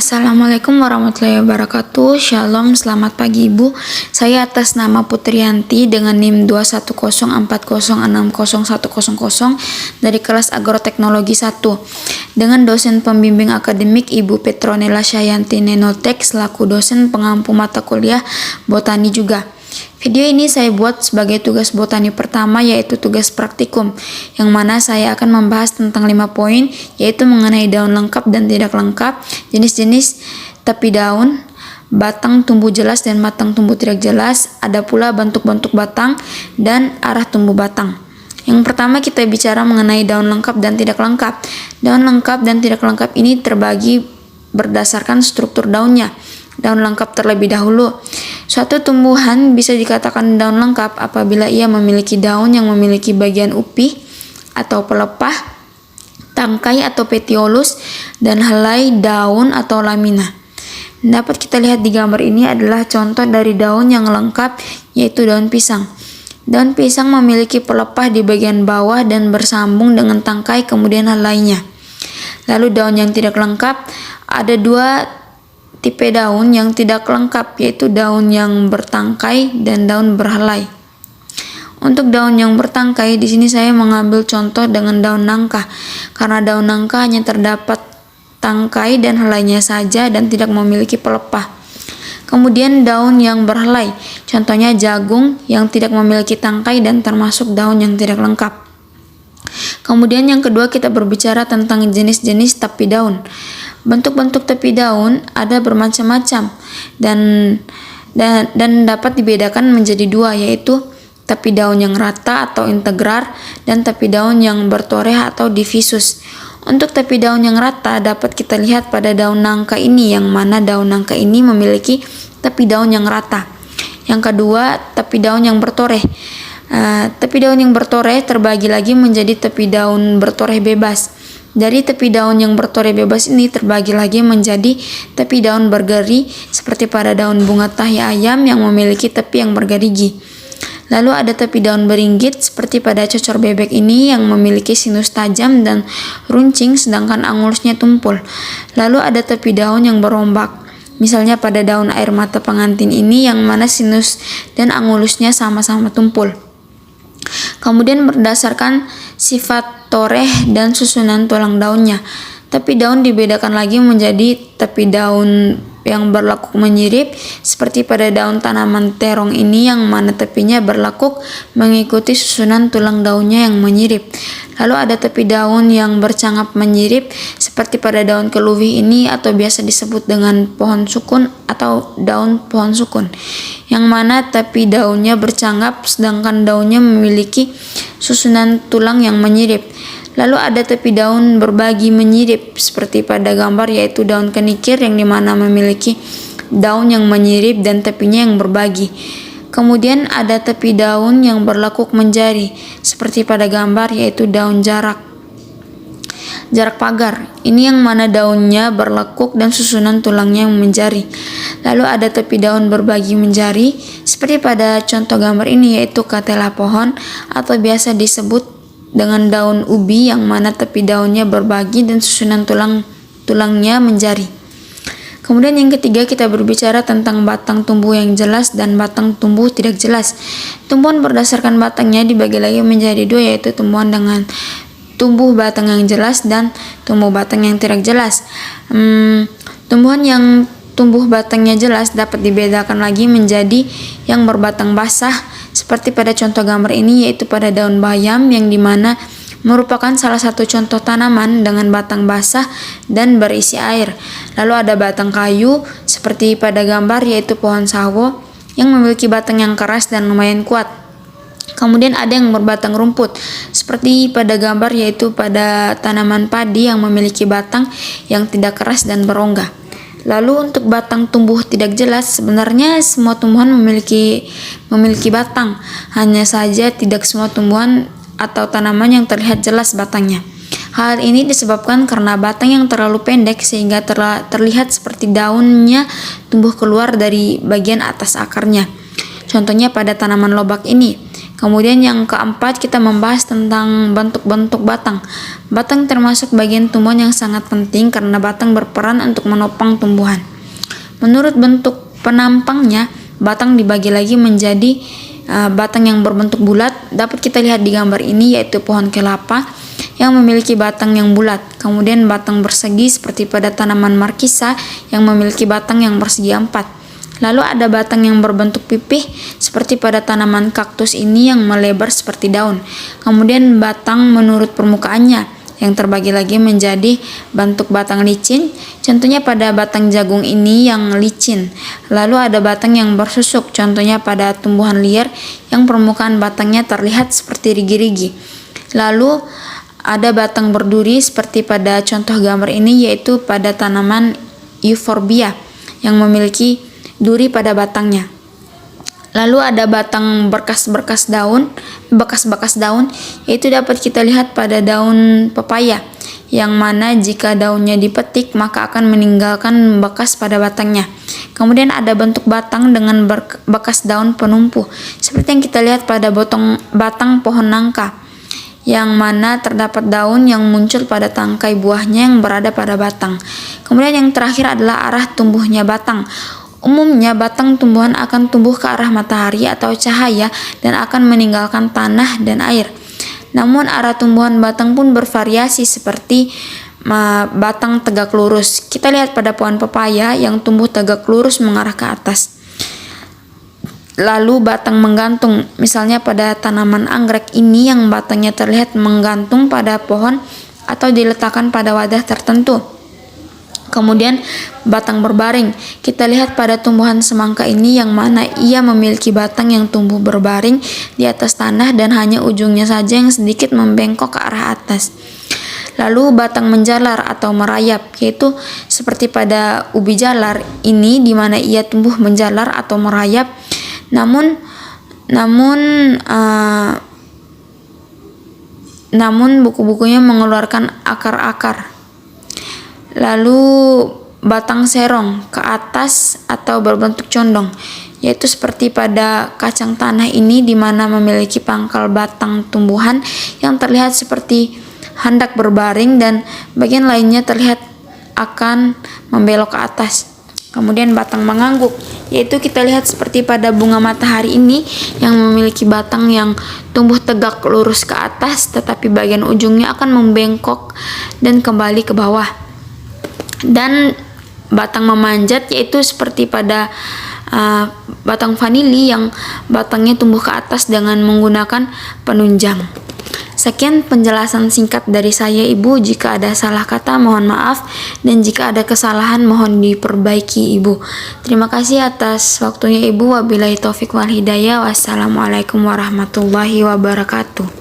Assalamualaikum warahmatullahi wabarakatuh. Shalom, selamat pagi Ibu. Saya atas nama Putriyanti dengan NIM 21040601000 dari kelas Agroteknologi 1 dengan dosen pembimbing akademik Ibu Petronella Syayanti Nenotek selaku dosen pengampu mata kuliah botani juga. Video ini saya buat sebagai tugas botani pertama, yaitu tugas praktikum, yang mana saya akan membahas tentang 5 poin, yaitu mengenai daun lengkap dan tidak lengkap, jenis-jenis tepi daun, batang tumbuh jelas dan batang tumbuh tidak jelas, ada pula bentuk-bentuk batang dan arah tumbuh batang. Yang pertama kita bicara mengenai daun lengkap dan tidak lengkap. Daun lengkap dan tidak lengkap ini terbagi berdasarkan struktur daunnya. Daun lengkap terlebih dahulu. Suatu tumbuhan bisa dikatakan daun lengkap apabila ia memiliki daun yang memiliki bagian upih atau pelepah, tangkai atau petiolus, dan helai daun atau lamina. Dapat kita lihat di gambar ini adalah contoh dari daun yang lengkap, yaitu daun pisang. Daun pisang memiliki pelepah di bagian bawah dan bersambung dengan tangkai kemudian helainya. Lalu daun yang tidak lengkap, ada dua tipe daun yang tidak lengkap, yaitu daun yang bertangkai dan daun berhelai. Untuk daun yang bertangkai, di sini saya mengambil contoh dengan daun nangka, karena daun nangka hanya terdapat tangkai dan helainya saja dan tidak memiliki pelepah. Kemudian daun yang berhelai, contohnya jagung yang tidak memiliki tangkai dan termasuk daun yang tidak lengkap. Kemudian yang kedua kita berbicara tentang jenis-jenis tepi daun. Bentuk-bentuk tepi daun ada bermacam-macam dan dapat dibedakan menjadi dua, yaitu tepi daun yang rata atau integrar dan tepi daun yang bertoreh atau divisus. Untuk tepi daun yang rata dapat kita lihat pada daun nangka ini, yang mana daun nangka ini memiliki tepi daun yang rata. Yang kedua, tepi daun yang bertoreh. Tepi daun yang bertoreh terbagi lagi menjadi tepi daun bertoreh bebas. Dari tepi daun yang bertoreh bebas ini terbagi lagi menjadi tepi daun bergeri seperti pada daun bunga tahi ayam yang memiliki tepi yang bergerigi. Lalu ada tepi daun beringgit seperti pada cocor bebek ini yang memiliki sinus tajam dan runcing sedangkan angulusnya tumpul. Lalu ada tepi daun yang berombak. Misalnya pada daun air mata pengantin ini yang mana sinus dan angulusnya sama-sama tumpul. Kemudian berdasarkan sifat toreh dan susunan tulang daunnya, tepi daun dibedakan lagi menjadi tepi daun yang berlekuk menyirip seperti pada daun tanaman terong ini yang mana tepinya berlekuk mengikuti susunan tulang daunnya yang menyirip. Lalu ada tepi daun yang bercangap menyirip seperti pada daun keluih ini atau biasa disebut dengan pohon sukun atau daun pohon sukun, yang mana tepi daunnya bercangap sedangkan daunnya memiliki susunan tulang yang menyirip. Lalu ada tepi daun berbagi menyirip seperti pada gambar, yaitu daun kenikir yang dimana memiliki daun yang menyirip dan tepinya yang berbagi. Kemudian ada tepi daun yang berlekuk menjari seperti pada gambar, yaitu daun jarak pagar. Ini yang mana daunnya berlekuk dan susunan tulangnya yang menjari. Lalu ada tepi daun berbagi menjari seperti pada contoh gambar ini, yaitu katela pohon atau biasa disebut dengan daun ubi yang mana tepi daunnya berbagi dan susunan tulangnya menjari. Kemudian yang ketiga kita berbicara tentang batang tumbuh yang jelas dan batang tumbuh tidak jelas. Tumbuhan berdasarkan batangnya dibagi lagi menjadi dua, yaitu tumbuhan dengan tumbuh batang yang jelas dan tumbuh batang yang tidak jelas. Tumbuhan yang tumbuh batangnya jelas dapat dibedakan lagi menjadi yang berbatang basah seperti pada contoh gambar ini, yaitu pada daun bayam yang dimana merupakan salah satu contoh tanaman dengan batang basah dan berisi air. Lalu ada batang kayu seperti pada gambar, yaitu pohon sawo yang memiliki batang yang keras dan lumayan kuat. Kemudian ada yang berbatang rumput seperti pada gambar, yaitu pada tanaman padi yang memiliki batang yang tidak keras dan berongga. Lalu untuk batang tumbuh tidak jelas, sebenarnya semua tumbuhan memiliki batang, hanya saja tidak semua tumbuhan atau tanaman yang terlihat jelas batangnya. Hal ini disebabkan karena batang yang terlalu pendek sehingga terlihat seperti daunnya tumbuh keluar dari bagian atas akarnya. Contohnya pada tanaman lobak ini. Kemudian yang keempat, kita membahas tentang bentuk-bentuk batang. Batang termasuk bagian tumbuhan yang sangat penting karena batang berperan untuk menopang tumbuhan. Menurut bentuk penampangnya, batang dibagi lagi menjadi batang yang berbentuk bulat. Dapat kita lihat di gambar ini, yaitu pohon kelapa yang memiliki batang yang bulat. Kemudian batang bersegi seperti pada tanaman markisa yang memiliki batang yang bersegi 4. Lalu ada batang yang berbentuk pipih seperti pada tanaman kaktus ini yang melebar seperti daun. Kemudian batang menurut permukaannya yang terbagi lagi menjadi bentuk batang licin, contohnya pada batang jagung ini yang licin. Lalu ada batang yang bersusuk, contohnya pada tumbuhan liar yang permukaan batangnya terlihat seperti rigi-rigi. Lalu ada batang berduri seperti pada contoh gambar ini, yaitu pada tanaman euphorbia yang memiliki duri pada batangnya. Lalu ada batang bekas-bekas daun, yaitu dapat kita lihat pada daun pepaya, yang mana jika daunnya dipetik maka akan meninggalkan bekas pada batangnya. Kemudian ada bentuk batang dengan bekas daun penumpu, seperti yang kita lihat pada batang pohon nangka, yang mana terdapat daun yang muncul pada tangkai buahnya yang berada pada batang. Kemudian yang terakhir adalah arah tumbuhnya batang. Umumnya batang tumbuhan akan tumbuh ke arah matahari atau cahaya dan akan meninggalkan tanah dan air. Namun arah tumbuhan batang pun bervariasi seperti batang tegak lurus. Kita lihat pada pohon pepaya yang tumbuh tegak lurus mengarah ke atas. Lalu batang menggantung, misalnya pada tanaman anggrek ini yang batangnya terlihat menggantung pada pohon atau diletakkan pada wadah tertentu. Kemudian batang berbaring, kita lihat pada tumbuhan semangka ini yang mana ia memiliki batang yang tumbuh berbaring di atas tanah dan hanya ujungnya saja yang sedikit membengkok ke arah atas. Lalu batang menjalar atau merayap, yaitu seperti pada ubi jalar ini di mana ia tumbuh menjalar atau merayap, namun buku-bukunya mengeluarkan akar-akar. Lalu batang serong ke atas atau berbentuk condong, yaitu seperti pada kacang tanah ini di mana memiliki pangkal batang tumbuhan yang terlihat seperti hendak berbaring dan bagian lainnya terlihat akan membelok ke atas. Kemudian batang mengangguk, yaitu kita lihat seperti pada bunga matahari ini yang memiliki batang yang tumbuh tegak lurus ke atas, tetapi bagian ujungnya akan membengkok dan kembali ke bawah. Dan batang memanjat, yaitu seperti pada batang vanili yang batangnya tumbuh ke atas dengan menggunakan penunjang. Sekian penjelasan singkat dari saya, Ibu. Jika ada salah kata mohon maaf, dan jika ada kesalahan mohon diperbaiki, Ibu. Terima kasih atas waktunya, Ibu. Wabillahi taufik wal hidayah. Wassalamualaikum warahmatullahi wabarakatuh.